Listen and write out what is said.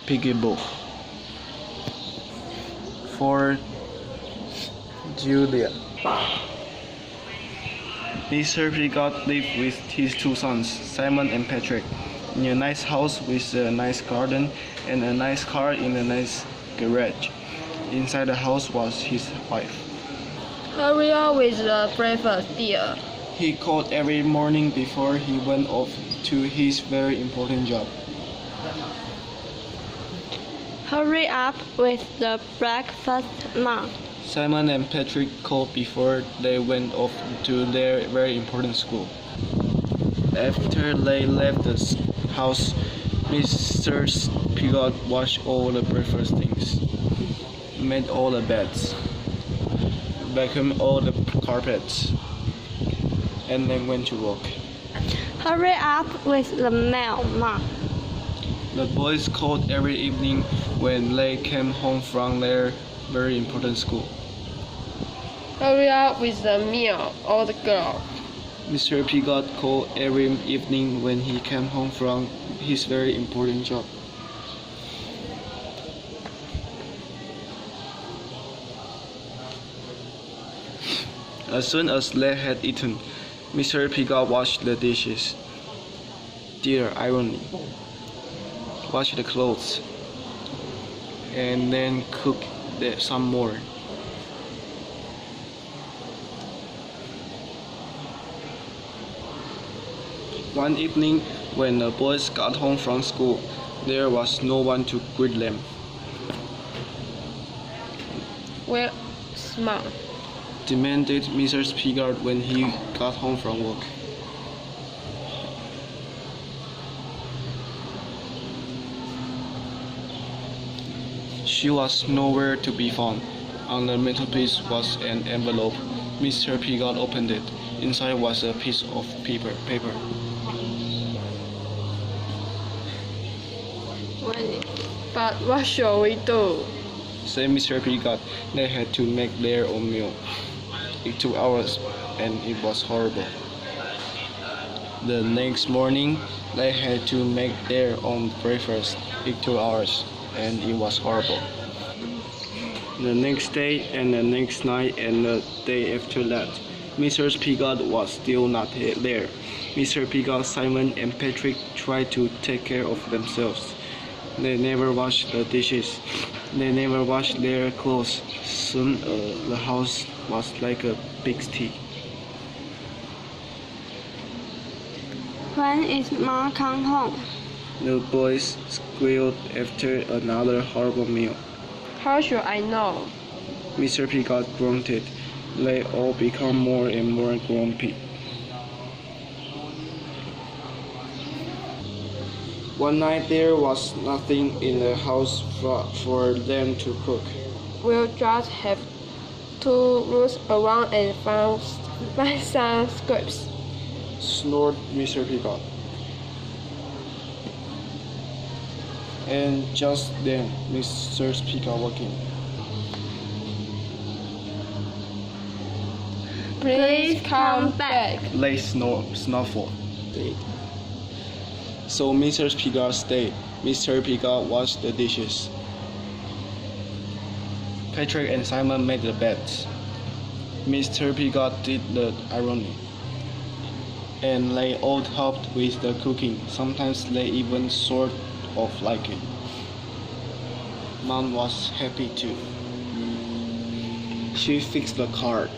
Piggy book. For Julia. Mr. Pigott lived with his two sons, Simon and Patrick, in a nice house with a nice garden and a nice car in a nice garage. Inside the house was his wife. Hurry up with the breakfast, dear. He called every morning before he went off to his very important job. Hurry up with the breakfast, Mom. Simon and Patrick called before they went off to their very important school. After they left the house, Mr. Pigott washed all the breakfast things, made all the beds, vacuumed all the carpets, and then went to work. Hurry up with the mail, Mom. The boys called every evening when they came home from their very important school. Hurry up with the meal, old girl. Mr. Pigott called every evening when he came home from his very important job. As soon as they had eaten, Mr. Pigott washed the dishes, did ironing, washed the clothes, and then cooked some more. One evening, when the boys got home from school, there was no one to greet them. Where's Mom? Demanded Mrs. Pigott when he got home from work. She was nowhere to be found. On the mantelpiece was an envelope. Mr. Pigott opened it. Inside was a piece of paper. But what shall we do? Said Mr. Pigott. They had to make their own meal. It took hours and it was horrible. The next morning, they had to make their own breakfast. It took hours and it was horrible. The next day and the next night and the day after that, Mrs. Pigott was still not there. Mr. Pigott, Simon, and Patrick tried to take care of themselves. They never washed the dishes. They never washed their clothes. Soon the house was like a pigsty. When is Mom come home? The boys squealed after another horrible meal. How should I know? Mr. Pigott grunted. They all become more and more grumpy. One night there was nothing in the house for them to cook. We'll just have to look around and find some scraps. Snored Mr. Pigott. And just then, Mr. Pigott walked in. Please come back. They snuffled. So Mr. Pigott stayed. Mr. Pigott washed the dishes. Patrick and Simon made the beds. Mr. Pigott did the ironing. And they all helped with the cooking. Sometimes they even sort of like it. Mom was happy too. She fixed the car.